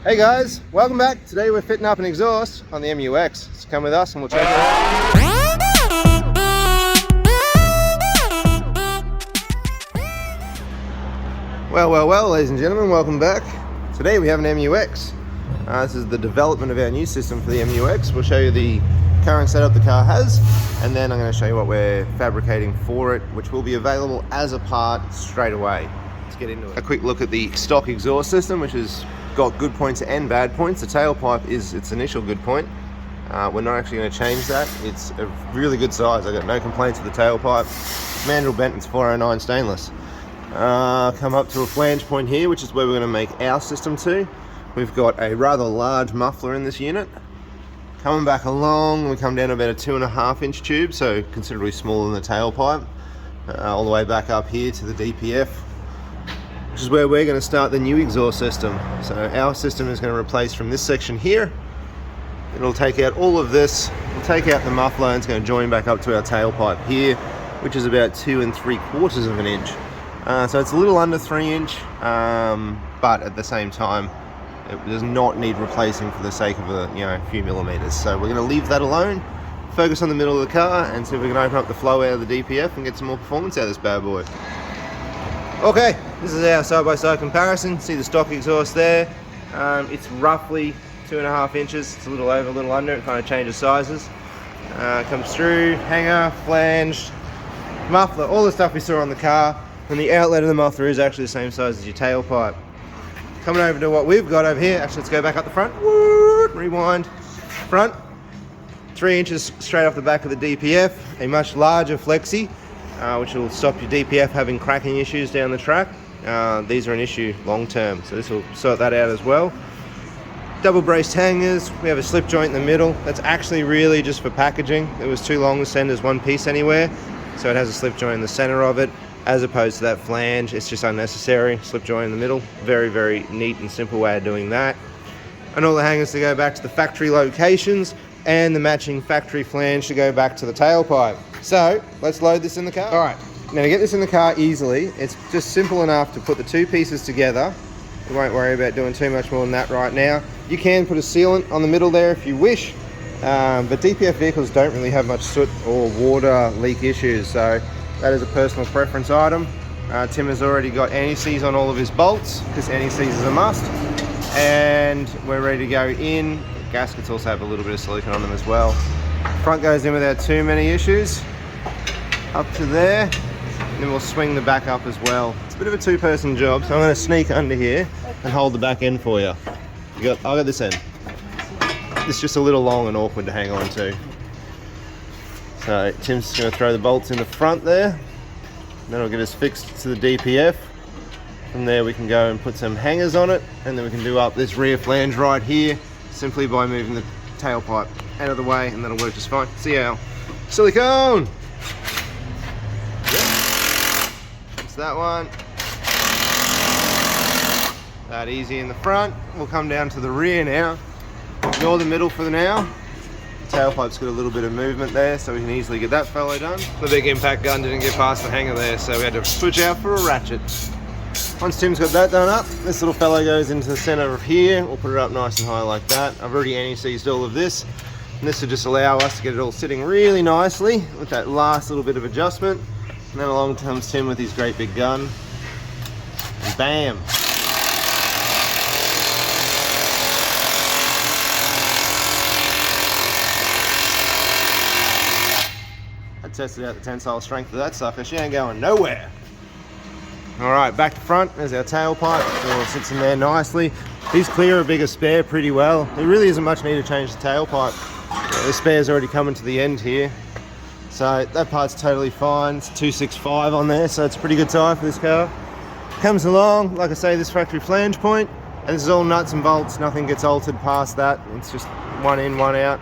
Hey guys, welcome back. Today we're fitting up an exhaust on the MU-X. So come with us and we'll check it out. Well, ladies and gentlemen, welcome back. Today we have an MU-X. This is the development of our new system for the MU-X. We'll show you the current setup the car has, and then I'm going to show you what we're fabricating for it, which will be available as a part straight away. Let's get into it. A quick look at the stock exhaust system, which has got good points and bad points. The tailpipe is its initial good point. We're not actually going to change that. It's a really good size. I got no complaints with the tailpipe. Mandrel bent, it's 409 stainless. Come up to a flange point here, which is where we're going to make our system to. We've got a rather large muffler in this unit. Coming back along, we come down to about a 2.5 inch tube, so considerably smaller than the tailpipe. All the way back up here to the DPF, which is where we're going to start the new exhaust system. So our system is going to replace from this section here. It'll take out all of this, we'll take out the muffler, and it's going to join back up to our tailpipe here, which is about 2 3/4 of an inch. So it's a little under 3 inch, but at the same time, it does not need replacing for the sake of a few millimeters. So we're going to leave that alone, focus on the middle of the car, and see if we can open up the flow out of the DPF and get some more performance out of this bad boy. Okay, this is our side-by-side comparison. See the stock exhaust there. It's roughly 2.5 inches. It's a little over, a little under. It kind of changes sizes. Comes through, hanger, flanged, muffler, all the stuff we saw on the car. And the outlet of the muffler is actually the same size as your tailpipe. Coming over to what we've got over here. Actually, let's go back up the front. Rewind. Front. 3 inches straight off the back of the DPF. A much larger flexi, which will stop your DPF having cracking issues down the track. These are an issue long term, so this will sort that out as well. Double braced hangers. We have a slip joint in the middle. That's actually really just for packaging. It was too long to send as one piece anywhere, so it has a slip joint in the center of it, as opposed to that flange. It's just unnecessary. Slip joint in the middle. Very, very neat and simple way of doing that. And all the hangers to go back to the factory locations, and the matching factory flange to go back to the tailpipe. So let's load this in the car. All right, now to get this in the car easily, it's just simple enough to put the two pieces together. You won't worry about doing too much more than that right now. You can put a sealant on the middle there if you wish, but DPF vehicles don't really have much soot or water leak issues, so that is a personal preference item. Tim has already got anti-seize on all of his bolts, because anti-seize is a must, and we're ready to go in. The gaskets also have a little bit of silicone on them as well. Front goes in without too many issues. Up to there, and then we'll swing the back up as well. It's a bit of a two-person job, so I'm going to sneak under here and hold the back end for you. I've got this end. It's just a little long and awkward to hang on to. So Tim's just going to throw the bolts in the front there. That'll get us fixed to the DPF. From there we can go and put some hangers on it, and then we can do up this rear flange right here simply by moving the tailpipe out of the way, and that'll work just fine. See how silicone. That's that one. That easy in the front. We'll come down to the rear now. Ignore the middle for now. The tailpipe's got a little bit of movement there, so we can easily get that fellow done. The big impact gun didn't get past the hanger there, so we had to switch out for a ratchet. Once Tim's got that done up, this little fellow goes into the center of here. We'll put it up nice and high like that. I've already anti-seized all of this, and this will just allow us to get it all sitting really nicely with that last little bit of adjustment. And then along comes Tim with his great big gun, and bam! I tested out the tensile strength of that sucker. She ain't going nowhere. All right, back to front. There's our tailpipe. It all sits in there nicely. These clear a bigger spare pretty well. There really isn't much need to change the tailpipe. The spare's already coming to the end here. So that part's totally fine. It's 265 on there, so it's a pretty good tie for this car. Comes along, like I say, this factory flange point, and this is all nuts and bolts. Nothing gets altered past that. It's just one in, one out.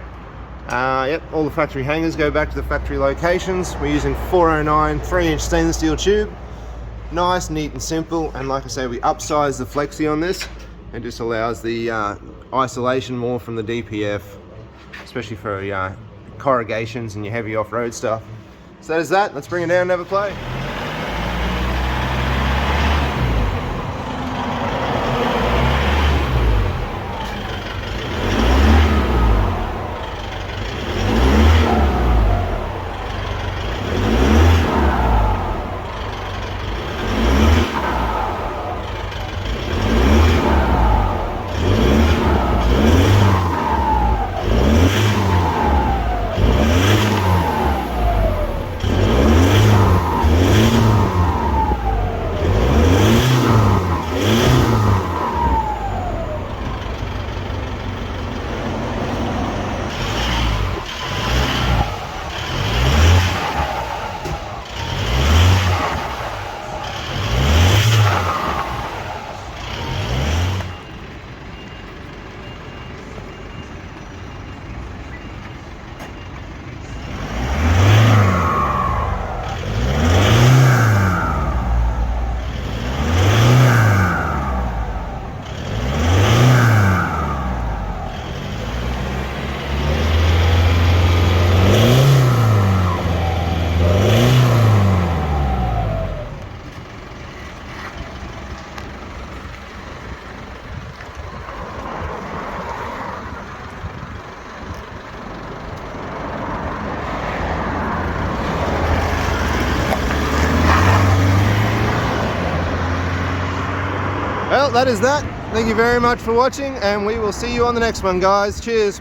Yep, all the factory hangers go back to the factory locations. We're using 409 3-inch stainless steel tube. Nice, neat and simple, and like I say, we upsize the flexi on this. It just allows the isolation more from the DPF, especially for corrugations and your heavy off-road stuff. So that is that. Let's bring it down and have a play. Well, that is that. Thank you very much for watching, and we will see you on the next one, guys. Cheers.